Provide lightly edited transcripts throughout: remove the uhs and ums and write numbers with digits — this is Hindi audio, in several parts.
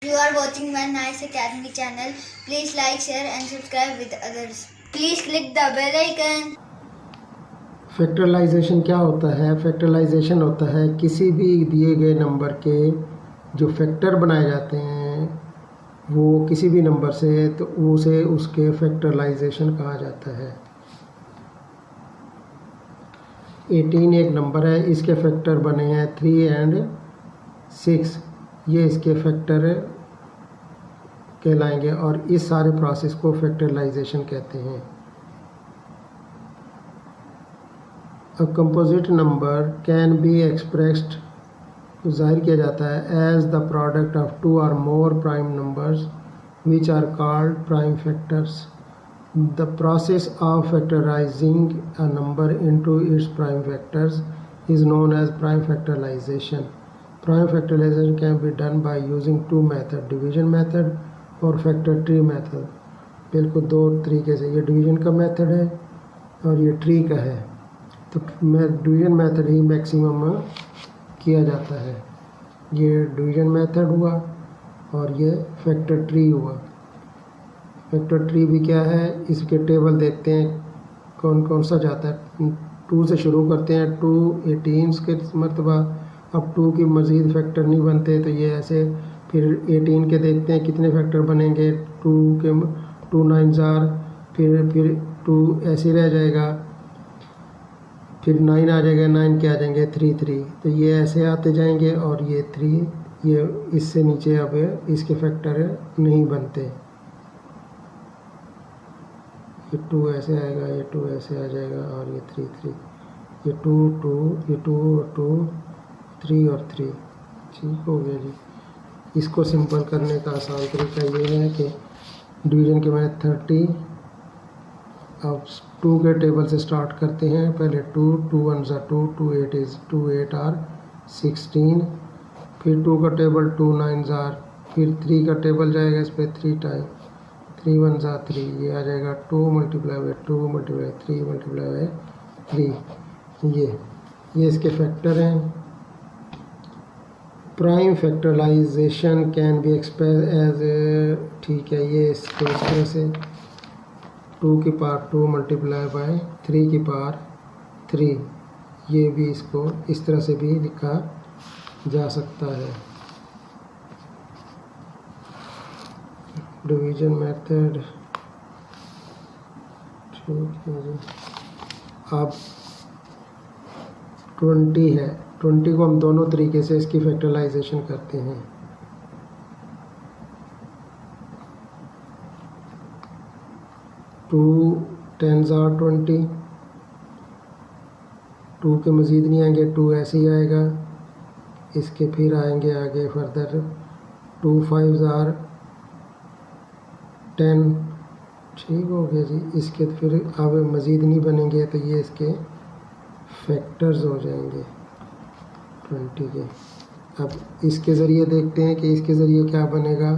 You are watching my Nice Academy channel. Please like, share and subscribe with others. Please click the bell icon. Factorization क्या होता है? फैक्टराइजेशन होता है किसी भी दिए गए नंबर के जो फैक्टर बनाए जाते हैं वो किसी भी नंबर से, तो उसे उसके फैक्टराइजेशन कहा जाता है। 18 एक नंबर है, इसके फैक्टर बने हैं 3 और 6, ये इसके फैक्टर कहलाएंगे और इस सारे प्रोसेस को फैक्टराइजेशन कहते हैं। A composite number can be expressed, जाहिर किया जाता है as the product of 2 or more prime numbers which are called prime factors. The process of factorizing a number into its prime factors is known as prime factorization. Prime factorization can be done by using 2 method, division method or factor tree method. बिल्कुल 2 तरीके से, ये डिवीजन का मेथड है और ये ट्री का है। तो डिवीजन मेथड ही मैक्सिमम किया जाता है। ये डिवीजन मेथड हुआ और ये फैक्टर ट्री हुआ। फैक्टर ट्री भी क्या है, इसके टेबल देखते हैं कौन कौन सा जाता है। 2 से शुरू करते हैं, 2 18 के मरतबा, अब 2 की मज़ीद फैक्टर नहीं बनते तो ये ऐसे, फिर 18 के देखते हैं कितने फैक्टर बनेंगे, 2 के 2 9 जार, फिर 2 ऐसे रह जाएगा, फिर 9 आ जाएगा, 9 के आ जाएंगे 3 3, तो ये ऐसे आते जाएंगे और ये 3, ये इससे नीचे अब इसके फैक्टर नहीं बनते। ये 2 ऐसे आएगा, ये 2 ऐसे आ जाएगा और ये 3 3, ये 2 2, ये 2 और 2, 3 और 3। ठीक हो गया जी। इसको सिंपल करने का आसान तरीका ये है कि डिवीजन के मैंने 30, अब 2 के टेबल से स्टार्ट करते हैं। पहले 2 2 1 2, 2 8 इज 2 8 आर 16, फिर 2 का टेबल 2 9 जार, फिर 3 का टेबल जाएगा इस पर 3 टाइम, 3 1 3, ये आ जाएगा 2 multiply by 2 multiply 3 multiply by 3। ये इसके फैक्टर हैं। Prime factorization can be express as, ठीक है, ये इसको इस तरह से 2 की पावर 2 मल्टीप्लाई बाई 3 की पावर 3, ये भी इसको इस तरह से भी लिखा जा सकता है। डिवीजन मेथड, ठीक है जी। अब 20 है, 20 को हम दोनों तरीके से इसकी फैक्टराइजेशन करते हैं। टू 10 आर 20, 2 के मज़ीद नहीं आएंगे, 2 ऐसे ही आएगा। इसके फिर आएंगे आगे फर्दर 2 5 आर 10, ठीक हो गया जी। इसके फिर अब मज़ीद नहीं बनेंगे तो ये इसके फैक्टर्स हो जाएंगे 20 के। अब इसके ज़रिए देखते हैं कि इसके ज़रिए क्या बनेगा।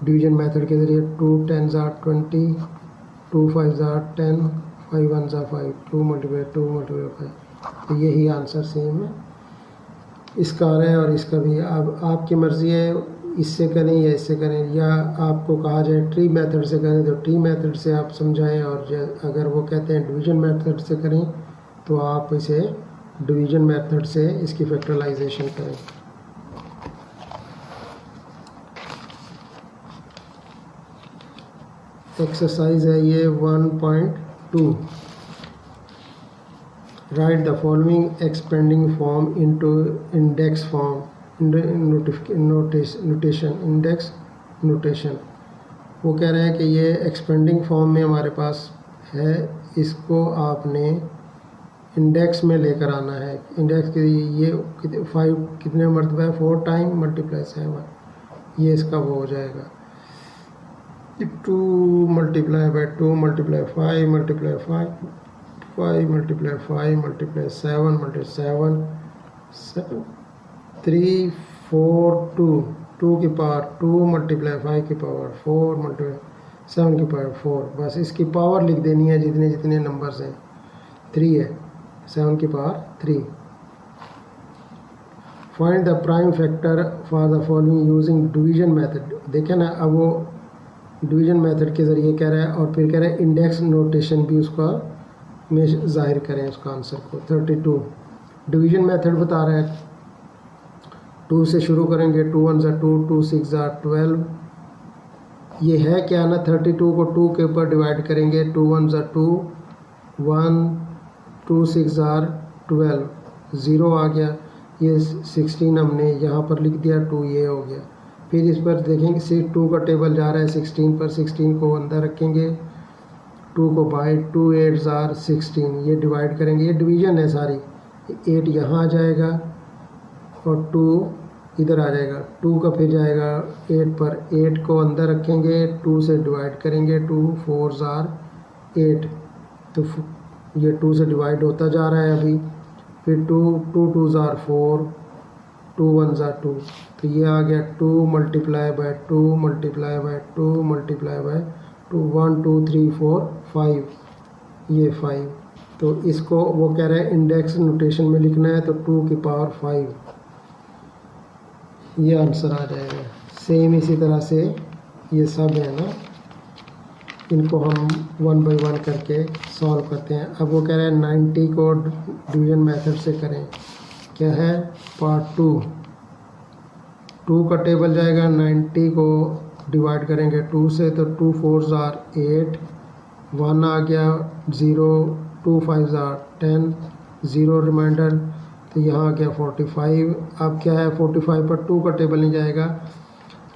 डिवीजन मेथड के ज़रिए 2 10 आर 20, 2 5 आर 10, 5 1 5, 2 मल्टीप्लाई 2 मल्टीप्लाई 5, तो यही आंसर सेम है इसका आ रहा है और इसका भी। अब आपकी मर्ज़ी है इससे करें या इससे करें, या आपको कहा जाए ट्री मेथड से करें तो ट्री मेथड से आप समझाएं, और अगर वो कहते हैं डिवीजन मेथड से करें तो आप इसे डिवीजन मेथड से इसकी फैक्टराइजेशन करें। एक्सरसाइज है ये 1.2। Right the following expanding form into index form, notation, index notation. वो कह रहे हैं कि ये एक्सपेंडिंग फॉर्म में हमारे पास है, इसको आपने इंडेक्स में लेकर आना है। इंडेक्स के ये 5 कितने मरतबा है, 4 टाइम मल्टीप्लाई 7, ये इसका वो हो जाएगा 2 multiply by 2 multiply 5 multiply 5 5 multiply 5 multiply 7 multiply 7 3 4 2, 2 की पावर 2 मल्टीप्लाई 5 की पावर 4 मल्टीप्लाई 7 की पावर 4, बस इसकी पावर लिख देनी है जितने जितने नंबर्स हैं। 3 है, 7 की power 3, find the prime factor for the following using division method. देखें ना, अब वो डिवीजन मेथड के ज़रिए कह रहा है और फिर कह रहा है इंडेक्स नोटेशन भी उसका में ज़ाहिर करें उसका आंसर को। 32 डिवीजन मेथड बता रहा है। 2 से शुरू करेंगे, 2 1 ज़ा 2, 2 6 ज़ा 12। ये है क्या ना, 32 को 2 के ऊपर डिवाइड करेंगे, 2 1 ज़ा 2, 1 2 6 ज़ा 12, 0 आ गया। ये 16 हमने यहाँ पर लिख दिया, 2 ये हो गया। फिर इस पर देखेंगे 2 का टेबल जा रहा है 16 पर, 16 को अंदर रखेंगे, 2 को बाई 2 8 ज़ार 16, ये डिवाइड करेंगे, ये डिवीजन है सारी। 8 यहाँ आ जाएगा और 2 इधर आ जाएगा, 2 का फिर जाएगा 8 पर, 8 को अंदर रखेंगे, 2 से डिवाइड करेंगे, 2 4 ज़ार 8, तो ये 2 से डिवाइड होता जा रहा है अभी। फिर 2 2 ज़ार 4, 2 1 ज़ार 2, तो ये आ गया 2 multiply by 2 multiply by 2 multiply by 2, 1 2 3 4 5, ये 5। तो इसको वो कह रहा है इंडेक्स नोटेशन में लिखना है, तो 2 की पावर 5 ये आंसर आ जाएगा। सेम इसी तरह से ये सब है ना, इनको हम 1 बाई 1 करके सॉल्व करते हैं। अब वो कह रहा है 90 को डिवीजन मेथड से करें। क्या है, पार्ट 2, 2 का टेबल जाएगा, 90 को डिवाइड करेंगे 2 से, तो 2 4 ज़ार 8, 1 आ गया, 0 2 5 ज़ार 10, 0 रिमाइंडर, तो यहाँ आ गया 45। अब क्या है, 45 पर 2 का टेबल नहीं जाएगा।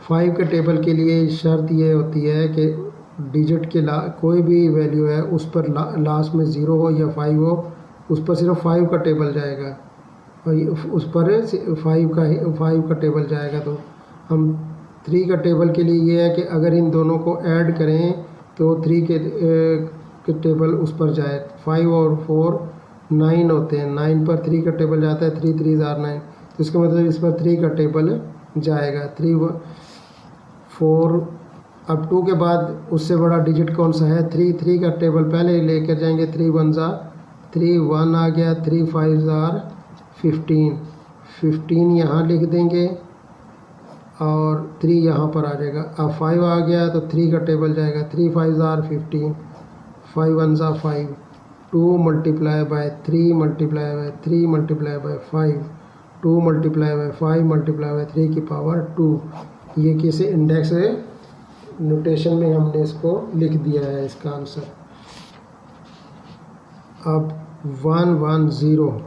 5 के टेबल के लिए शर्त ये होती है कि डिजिट के कोई भी वैल्यू है उस पर लास्ट में 0 हो या 5 हो, उस पर सिर्फ 5 का टेबल जाएगा, और उस पर 5 का टेबल जाएगा। तो हम 3 का टेबल के लिए ये है कि अगर इन दोनों को ऐड करें तो 3 के टेबल उस पर जाए। 5 और 4 9 होते हैं, 9 पर 3 का टेबल जाता है, 3 3 ज़ार 9, तो इसका मतलब इस पर 3 का टेबल जाएगा। 3 4, अब 2 के बाद उससे बड़ा डिजिट कौन सा है, 3, 3 का टेबल पहले लेकर जाएंगे, 3 1 ज़ा 3, 1 आ गया, 3 5 ज़ार 15, 15 यहाँ लिख देंगे और 3 यहाँ पर आ जाएगा। अब 5 आ गया तो 3 का टेबल जाएगा, 3 5 ज़ार 15, 5 1 ज़ा 5, 2 multiply by 3 multiply by 3 multiply by 5, 2 multiply by 5 multiply by 3 की पावर 2। ये किसी इंडेक्स नोटेशन में हमने इसको लिख दिया है इसका आंसर। अब 1 1 0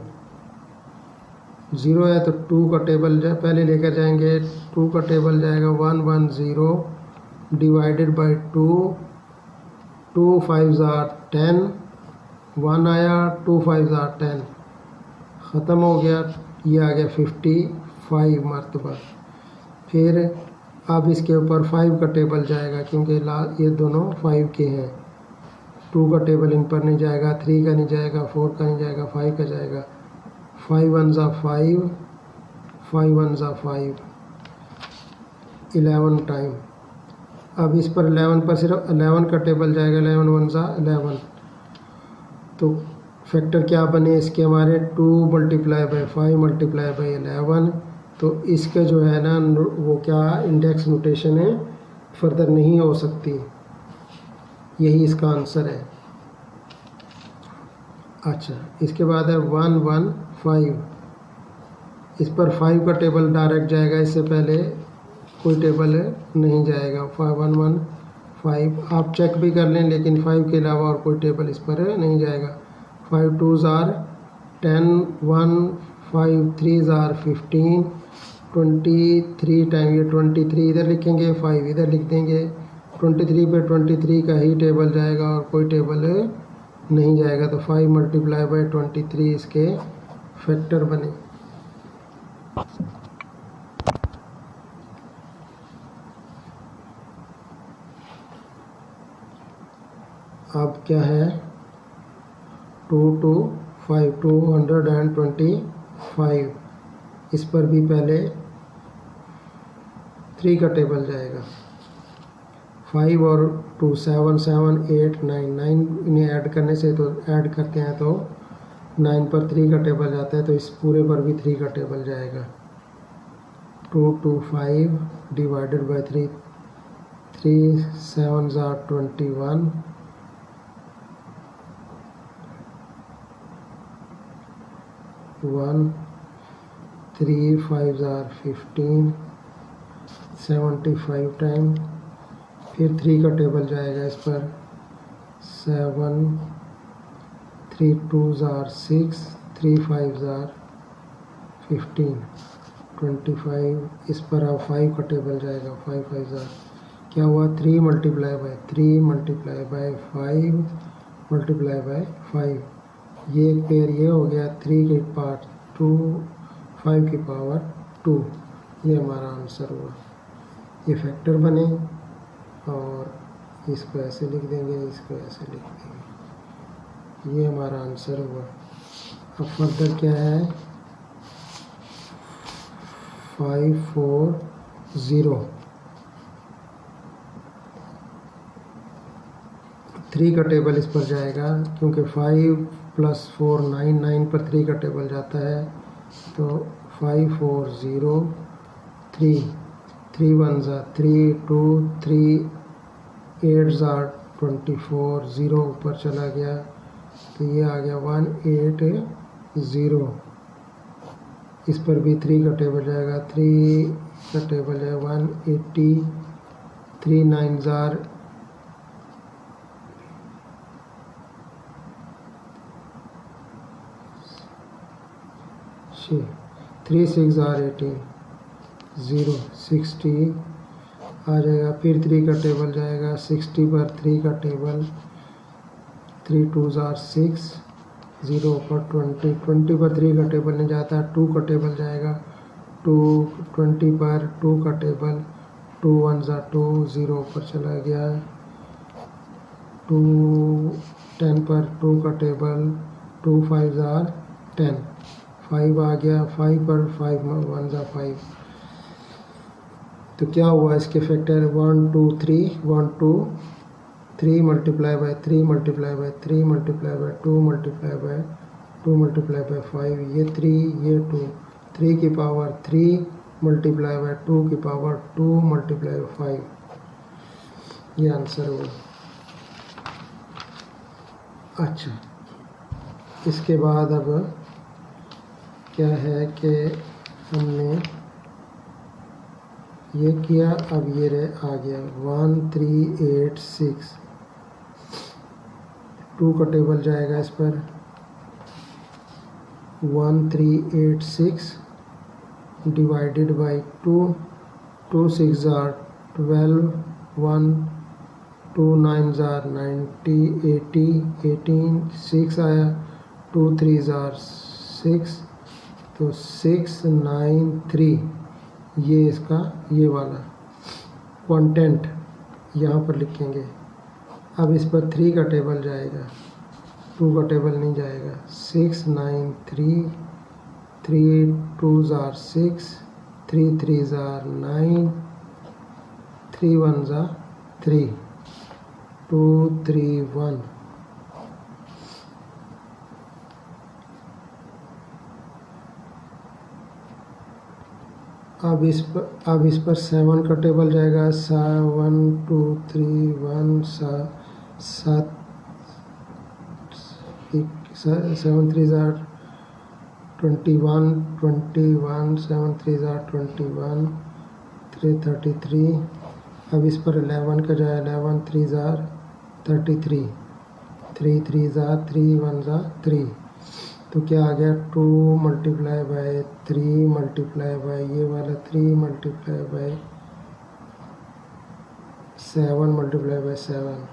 0 है तो 2 का टेबल पहले लेकर जाएंगे, 2 का टेबल जाएगा 1 1 0 डिवाइडेड बाय 2, 2 5 ज़ार 10, 1 आया, 2 5 ज़ार 10, ख़त्म हो गया, ये आ गया 55 मरतबा। फिर अब इसके ऊपर 5 का टेबल जाएगा क्योंकि ये दोनों 5 के हैं। 2 का टेबल इन पर नहीं जाएगा, 3 का नहीं जाएगा, 4 का नहीं जाएगा, 5 का जाएगा। 5 1 ज़ा 5, 5 1 ज़ा 5, 11 टाइम। अब इस पर 11 पर सिर्फ 11 का टेबल जाएगा, 11 1 ज़ा 11, तो फैक्टर क्या बने इसके हमारे, 2 मल्टीप्लाई बाय 5 मल्टीप्लाई बाय 11, तो इसका जो है ना वो क्या इंडेक्स नोटेशन है, फर्दर नहीं हो सकती, यही इसका आंसर है। अच्छा, इसके बाद है 1 1 5, इस पर 5 का टेबल डायरेक्ट जाएगा, इससे पहले कोई टेबल नहीं जाएगा। 1 1 5 आप चेक भी कर लें, लेकिन 5 के अलावा और कोई टेबल इस पर नहीं जाएगा। 5 2 ज़ार 10, 1 5 3 ज़ार 15, 23 टाइम, ये 23 इधर लिखेंगे, 5 इधर लिख देंगे। 23 पे 23 का ही टेबल जाएगा और कोई टेबल नहीं जाएगा, तो 5 मल्टीप्लाई बाय 23 इसके फैक्टर बने। अब क्या है, 2 2 5 225, इस पर भी पहले 3 का टेबल जाएगा। 5 और 2 7 7 8 9 9, इन्हें ऐड करने से तो ऐड करते हैं तो 9 पर 3 का टेबल जाता है, तो इस पूरे पर भी 3 का टेबल जाएगा। 2 to 5 divided by 3, 3 7s are 21, 1 3 5s are 15, 75 time. फिर 3 का टेबल जाएगा इस पर, 7 3 2s are 6, 3 5s are 15, 25। इस पर अब 5 का टेबल जाएगा, 5 5s are, क्या हुआ, 3 multiply by 3 multiply by 5 multiply by 5। ये एक पेयर ये हो गया, 3 के पावर 2, 5 की पावर 2। ये हमारा आंसर हुआ। ये फैक्टर बने और इसको ऐसे लिख देंगे, इसको ऐसे लिख देंगे। ये हमारा आंसर हुआ। अब फर्दर क्या है, 5 4 0। 3 का टेबल इस पर जाएगा, क्योंकि 5 + 4 9, 9 पर 3 का टेबल जाता है, तो 5 4 0 3, 3 1s are 3 2 3 8s are 24, 0 ऊपर चला गया, तो ये आ गया 180। इस पर भी 3 का टेबल जाएगा, 3 का टेबल है 180, 3 9s are 3 6 are 18, 0 60 आ जाएगा। फिर 3 का टेबल जाएगा, 60 पर 3 का टेबल, 3 2s are 6, 0 पर 20, 20 पर 3 का टेबल नहीं जाता, 2 का टेबल जाएगा, 2 20 पर 2 का टेबल, 2 1s are 2, 0 पर चला गया, 2 10 पर 2 का टेबल, 2 5s are 10, 5 आ गया, 5 पर 5 1s are 5। तो क्या हुआ, इसके factor 1 2 3, 1 2 3 multiply by 3 multiply by 3 multiply by 2 multiply by 2 multiply by 5, ये 3 ये 2, 3 की पावर 3 मल्टीप्लाई बाय 2 की पावर 2 मल्टीप्लाई बाय 5। ये आंसर हुआ। अच्छा, इसके बाद अब क्या है कि हमने ये किया, अब ये आ गया 1 3 8 6, 2 का टेबल जाएगा इस पर, 1 3 8 6 divided by 2, 2 6 are 12, 1 2 9s are 90 80 18, 6 आया, 2 3s are 6, तो 6 9 3, ये इसका ये वाला क्वांटेंट यहाँ पर लिखेंगे। अब इस पर 3 का टेबल जाएगा, 2 का टेबल नहीं जाएगा, 6 9 3, 3 2s are 6, 3 3s are 9, 3 1s are 3, 2 3 1। अब इस पर 7 का टेबल जाएगा, 1 2 3 1 7 7 3s are 21 21, 7 3s are 21, 3 33। अब इस पर 11 का जाए, 11 3s are 33, 3 3s are 3 1s are 3, तो क्या आ गया, 2 मल्टीप्लाई बाय 3 मल्टीप्लाई बाय ये वाला 3 मल्टीप्लाई बाय 7 मल्टीप्लाई बाय 7,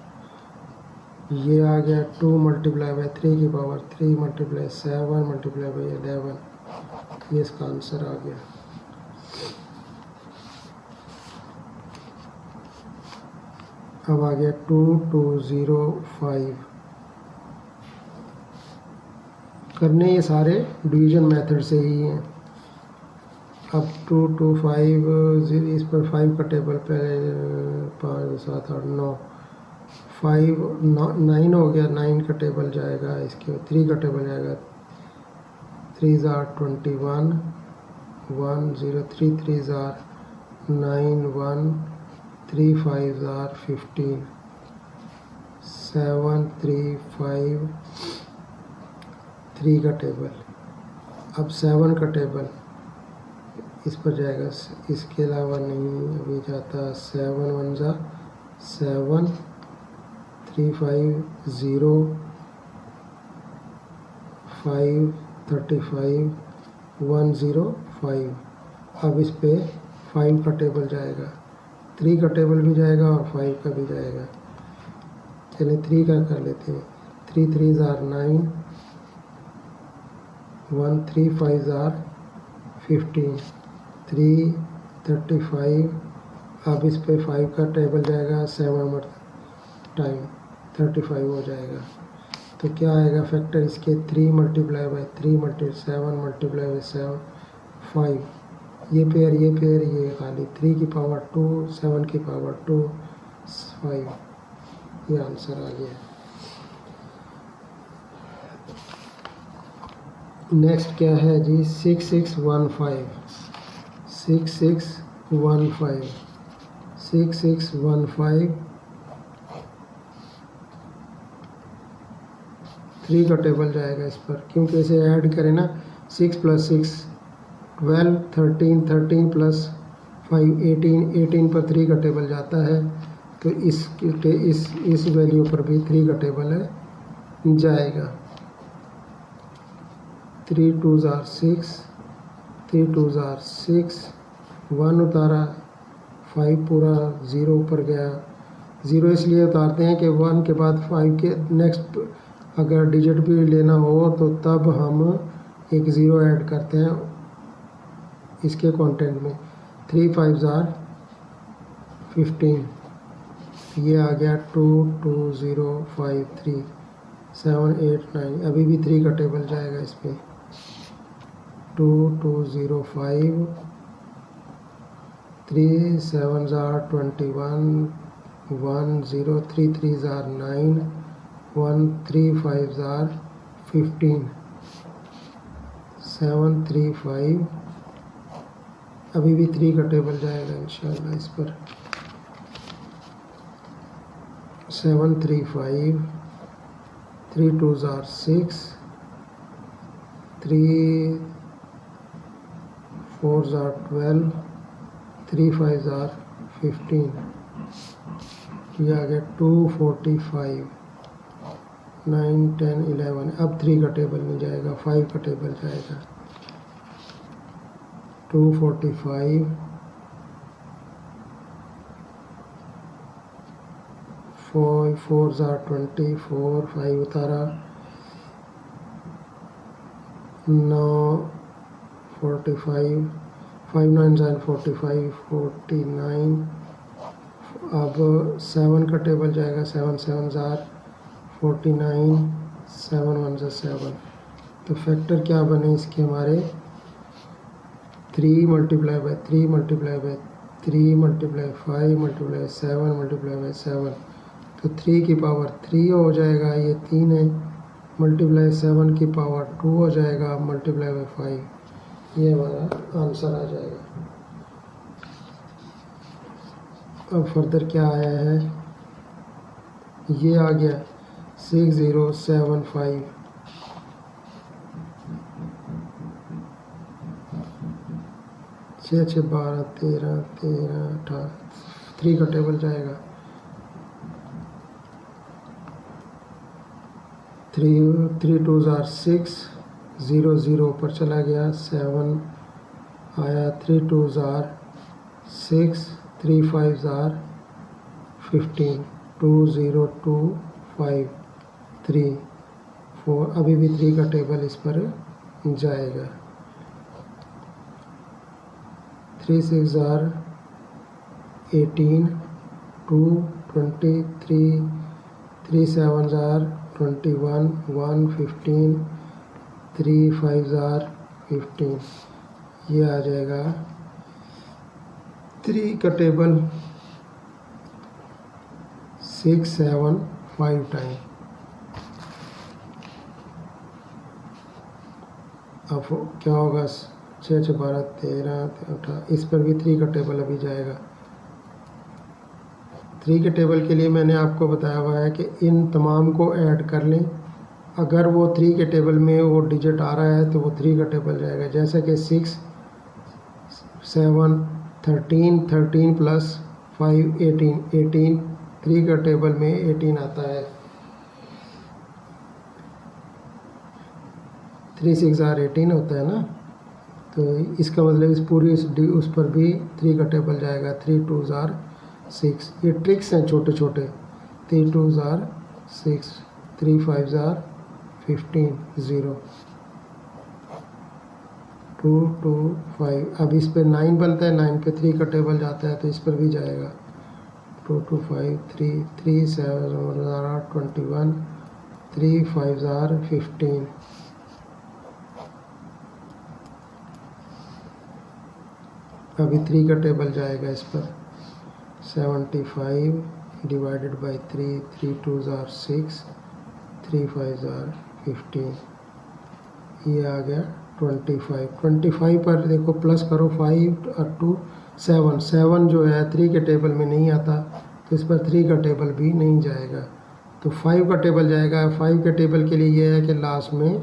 ये आ गया 2 मल्टीप्लाई बाय 3 की पावर 3 मल्टीप्लाई 7 मल्टीप्लाई बाय 11, ये इसका आंसर आ गया। अब आ गया 2 2 0 5। करने ये सारे डिवीजन मेथड से ही हैं। अब 2 2 5 इस पर 5 का टेबल पहले 5 7 8 9 5 9 हो गया, 9 का टेबल जाएगा, इसके 3 का टेबल जाएगा, 3s are 21, 1 0 3 3s are 9 1 3 5s are 15 7 3 5 3 का टेबल। अब 7 का टेबल इस पर जाएगा, इसके अलावा नहीं अभी जाता। 7 1 जा 7 3 5 0 5 35 1 0 5। अब इस पे 5 का टेबल जाएगा, 3 का टेबल भी जाएगा और 5 का भी जाएगा। चलिए 3 का कर लेते हैं। 3 3s are 9 1 3 5s are 15 3 35। अब इस पे 5 का टेबल जाएगा, 7 टाइम 35 हो जाएगा। तो क्या आएगा फैक्टर इसके? 3 मल्टीप्लाई बाई 3 7 मल्टीप्लाई बाई 7 5। ये पेयर ये खाली 3 की पावर 2 7 की पावर 2 5। ये आंसर आ गया। नेक्स्ट क्या है जी? 6615 6615 6615 3 का टेबल जाएगा इस पर, क्योंकि इसे ऐड करें ना। 6 + 6 12 13 13 + 5 18 18 पर 3 का टेबल जाता है। तो इस वैल्यू पर भी 3 का टेबल है जाएगा। 3 2s are 6 3 2s are 6 1 उतारा, 5 पूरा 0 ऊपर गया। 0 इसलिए उतारते हैं कि 1 के बाद 5 के नेक्स्ट अगर डिजिट भी लेना हो तो तब हम एक 0 ऐड करते हैं इसके कंटेंट में। 3 5s are 15। ये आ गया 2 2 0 5 3 7 8 9। अभी भी 3 का टेबल जाएगा इस पर। 2 2 0 5 3 7s are 21 1 0 3 3s are 9 1 3 5s are 15 7 3 5। अभी भी 3 का टेबल जाएगा इंशाल्लाह इस पर। 7 3 5 3 2s are 6 3 4s are 12 3 5s are 15। ये आ गया 245 9 10 11। अब 3 का टेबल नहीं जाएगा, 5 का टेबल जाएगा। 245 4 4s are 24 5 उतारा 9 45 5 9s are 45 49। अब 7 का टेबल जाएगा। 7 7s are 49 7 1s are 7। तो फैक्टर क्या बने इसके हमारे? 3 multiply by 3 multiply by 3 multiply 5 multiply 7 multiply by 7। तो 3 की पावर 3 हो जाएगा, ये 3 है। मल्टीप्लाई 7 की पावर 2 हो जाएगा, मल्टीप्लाई बाई 5। ये हमारा आंसर आ जाएगा। अब फर्दर क्या आया है? ये आ गया 6075 6 6 12 13 13 18। 3 का टेबल जाएगा। 3 2s are 6 0 0 पर चला गया। 7 आया। 3 2s are 6 3 5s are 15 2 0 2 5 3 4। अभी भी 3 का टेबल इस पर जाएगा। 3 6s are 18 2 23 3 7s are 21 1 15 3 5s are 15। ये आ जाएगा 3 का टेबल 6 7 5 टाइम। अब क्या होगा? 6 6 12 13 18, इस पर भी 3 का टेबल अभी जाएगा। 3 के टेबल के लिए मैंने आपको बताया हुआ है कि इन तमाम को ऐड कर लें। अगर वो 3 के टेबल में वो डिजिट आ रहा है तो वो 3 का टेबल जाएगा। जैसे कि 6 7 13 13 प्लस 5 18 18, 3 का टेबल में 18 आता है। 3 6 18 होता है ना, तो इसका मतलब इस पूरी उस पर भी 3 का टेबल जाएगा। 3 2 6, ये ट्रिक्स हैं छोटे छोटे। 3 2 6, 3 5 15 0, 2 2 5। अब इस पर 9 बनता है, 9 पे 3 का टेबल जाता है तो इस पर भी जाएगा। 2 2 5 3 3 7 21, 3 5 15। अभी 3 का टेबल जाएगा इस पर। 75 डिवाइडेड बाई 3, 3 2 6, 3 5 15, ये आ गया 25। 25 पर देखो प्लस करो 5 और 2 7, 7 जो है 3 के टेबल में नहीं आता तो इस पर 3 का टेबल भी नहीं जाएगा, तो 5 का टेबल जाएगा। 5 के टेबल के लिए ये है कि लास्ट में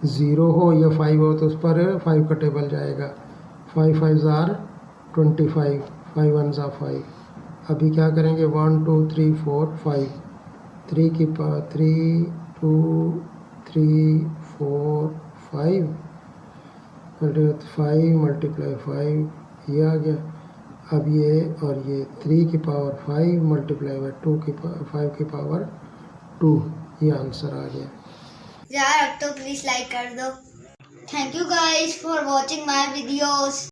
0 हो या 5 हो तो उस पर 5 का टेबल जाएगा। 5 5 25, 5 1 5। अभी क्या करेंगे 1 2 3 4 5, 3 की 3 2 3 4 5 मल्टीप्लाई 5, ये आ गया। अब ये और ये 3 की पावर 5 मल्टीप्लाई बाई 5 की पावर 2, ये आंसर आ गया। यार अब तो प्लीज लाइक कर दो। Thank you guys for watching my videos.